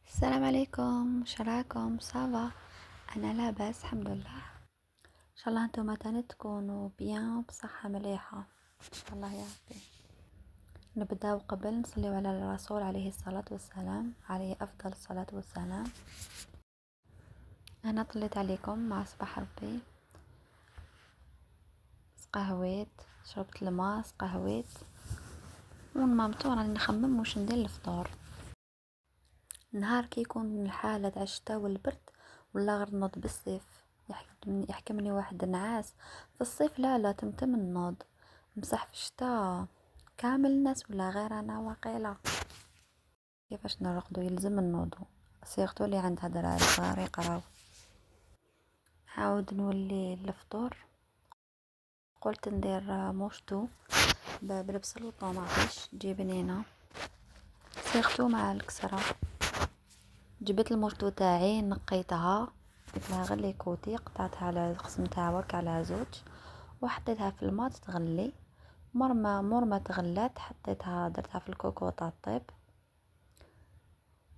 السلام عليكم، شراكم صافا؟ انا لاباس الحمد لله. ان شاء الله انتم تاني تكونوا بيان بصحة مليحة ان شاء الله يا ربي. نبداو قبل نصليو على الرسول عليه الصلاة والسلام، عليه افضل الصلاة والسلام. انا طليت عليكم مع صباح ربي، قهويت، شربت الماء، قهويت ونمامتو راني نخمم واش ندير للفطور. نهار كي يكون الحالة تاع الشتا والبرد ولا غير نوض بالصيف يحكمني واحد النعاس. في الصيف لا تمتم النوض، مسح في الشتا كامل الناس ولا غير انا واقيلا. كيفاش نرقدو؟ يلزم النوضو، سيرتو اللي عندها دراري صغار يقراو. عاود نولي للفطور، قلت ندير موشطو بالبصل والطوماطيش تجي بنينه، سيرتو مع الكسره. جبت الموشطو تاعي نقيتها، درت لها غير لي كوتي، قطعتها على قسمتها ورك على زوج وحطيتها في الماء تغلي. مور ما تغلات حطيتها، درتها في الكوكوطه طيب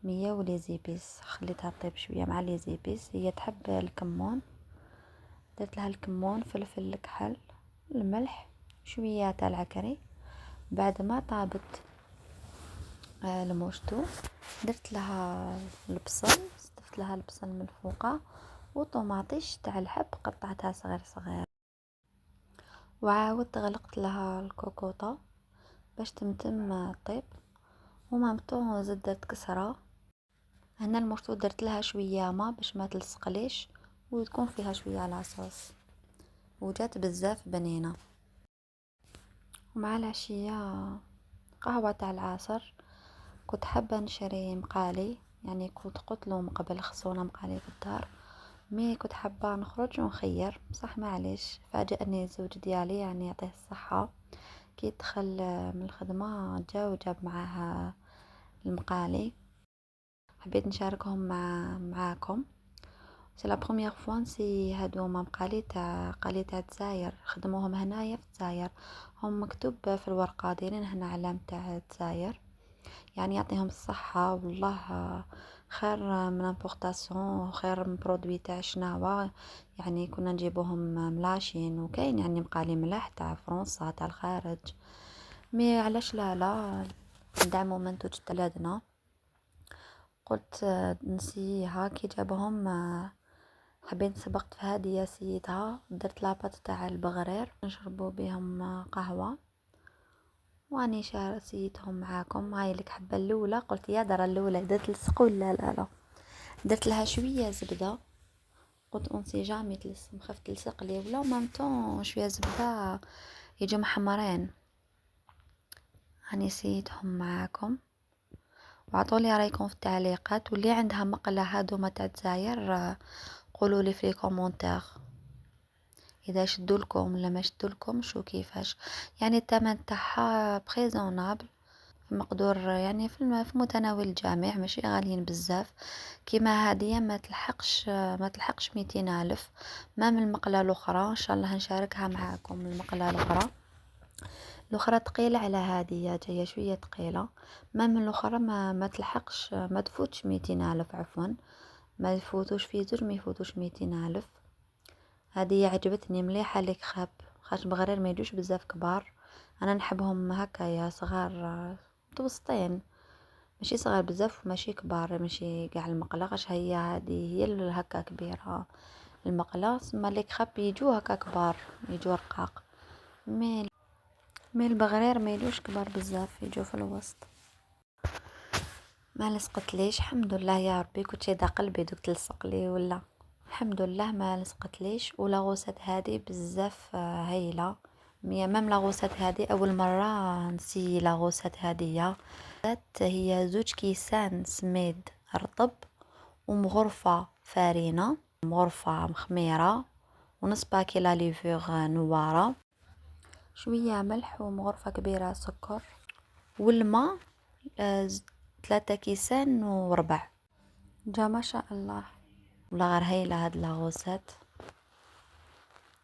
مية ولي زيبيس، خليتها طيب شويه مع لي زيبيس. هي تحب الكمون، درت لها الكمون، فلفل الكحل، الملح، شويه تاع العكري. بعد ما طابت الموشطو درت لها البصل، صدفت لها البصل من فوقه وطوماطيش تاع الحب قطعتها صغير صغير، وعاودت غلقت لها الكوكوطه باش تمتم طيب. ومامتو زدت درت كسره. هنا المشطو درت لها شويه ما باش ما تلصقليش وتكون فيها شويه لاصوص، وجات بزاف بنينه. ومع العشيه قهوه تاع العصر. كنت حابه نشري مقالي، يعني كنت قلت له من قبل خصونا مقالي في الدار، مي كنت حابه نخرج ونخير بصح معليش. فاجأني الزوج ديالي يعني يعطيه الصحه، كي دخل من الخدمه جا وجاب معاه المقالي. حبيت نشاركهم معاكم. سي لا بروميير فوا نسي هادوما مقالي تاع الجزائر، خدموهم هنايا في الجزائر، هم مكتوب في الورقه دايرين هنا علم تاع الجزائر، يعني يعطيهم الصحه والله. خير من امبورطاسيون، خير من برودوي تاع شناوا، يعني كنا نجيبوهم ملاشين. وكاين يعني مقالي ملاح تاع فرنسا تاع الخارج، مي علاش لا ندعمو منتوج بلادنا. قلت نسيها كي جابهم. حبيت سبقت في هادية سيدها، درت لاباط تاع البغرير نشربوا بهم قهوة، واني سيتهم معاكم. هاي لك حبة الاولى، قلت يا درا الاولى درت لصق ولا لا. درت لها شوية زبدة، قلت اونسي جامي تلصق، خفت تلصق لي ولا مامتون شوية زبدة يجوا محمرين. هاني سيتهم معاكم، وعطولي رايكم في التعليقات، واللي عندها مقلة هادوما تاع الجزائر قولوا لي في كومونتير اذا شدوا لكم ولا ما شدوا لكم، شو كيفاش. يعني الثمن تاعها بريزونابل، مقدور، يعني في متناول الجميع، ماشي غاليين بزاف. كيما هادية ما تلحقش 200 الف. ما من المقلة الاخرى ان شاء الله نشاركها معاكم. المقلة الاخرى تقيلة على هادية، جاية شوية تقيلة. ما من الاخرى ما تلحقش، ما تفوتش 200 الف عفوا، ما يفوتوش في زوج، ما يفوتوش 200 الف. هذه عجبتني مليحه لك خاب، خاطر بغرير ما يدوش بزاف كبار. انا نحبهم هكايا صغار، متوسطين، ماشي صغار بزاف وماشي كبار، ماشي كاع المقلقش. هي هكا كبيره المقله، ثم لك خاب يجوا هكا كبار، يجوا رقاق. مي البغرير ما يدوش كبار بزاف، يجوا في الوسط. ما لصقت ليش الحمد لله يا ربي. كنت شايده قلبي دوك تلصق لي ولا، الحمد لله ما لصقت ليش. ولاغوسات هذه بزاف هايله. ميم لاغوسات هذه اول مره نسي لاغوسات هذه. هي زوج كيسان سميد رطب، ومغرفه فارينه، مغرفه مخميره، ونص باكيلا ليفور نواره، شويه ملح، ومغرفه كبيره سكر، والماء 3 كيسان وربع. جا ما شاء الله، ولا غير هايله هاد لاغوسات.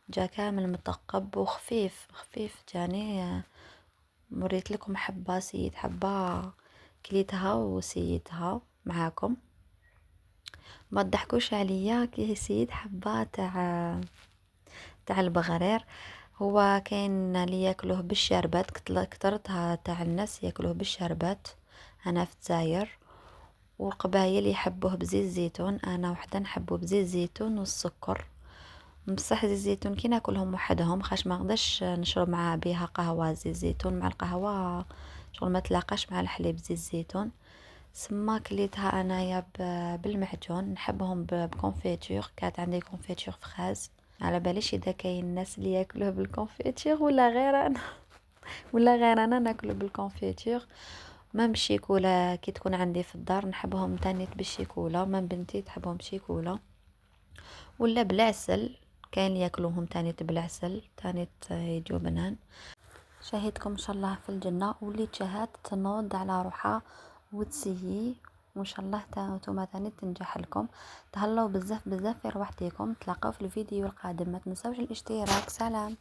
جا كامل مثقب وخفيف خفيف جاني. مريت لكم حبة سيد حبة كليتها وسيدها معاكم. ما تضحكوش عليا، كي سيد حبة تاع البغرير. هو كاين اللي ياكلوه بالشربات، كترتها تاع الناس ياكلوه بالشربات هنا في الجزائر، وقبايل يحبوه بزيت الزيتون. انا وحده نحبه بزيت الزيتون والسكر. بصح زيت الزيتون كي ناكلهم وحدهم خاش ما نقدرش نشرب معاه بها قهوه. زيت الزيتون مع القهوه شغل ما تلاقاش مع الحليب زيت الزيتون. سما كليتها انايا بالمعجون. نحبهم بكونفيتور. كانت عندي كونفيتور فخاز. على باليش اذا كاين الناس اللي ياكلوه بالكونفيتور ولا غير انا ولا غير انا ناكله بالكونفيتور. ما بالشيكولا كي تكون عندي في الدار نحبهم تانيت بالشيكولا. ما بنتي تحبهم بشيكولا ولا بالعسل. كاين اللي ياكلوهم تانيت بالعسل تانيت يجو بنان. شاهدكم ان شاء الله في الجنه. واللي تشاهد تنوض على روحها وتسيي، وان شاء الله نتوما تاني تنجح لكم. تهلاو بزاف بزاف في روحتكم. تلاقاو في الفيديو القادم. ما تنساوش الاشتراك. سلام.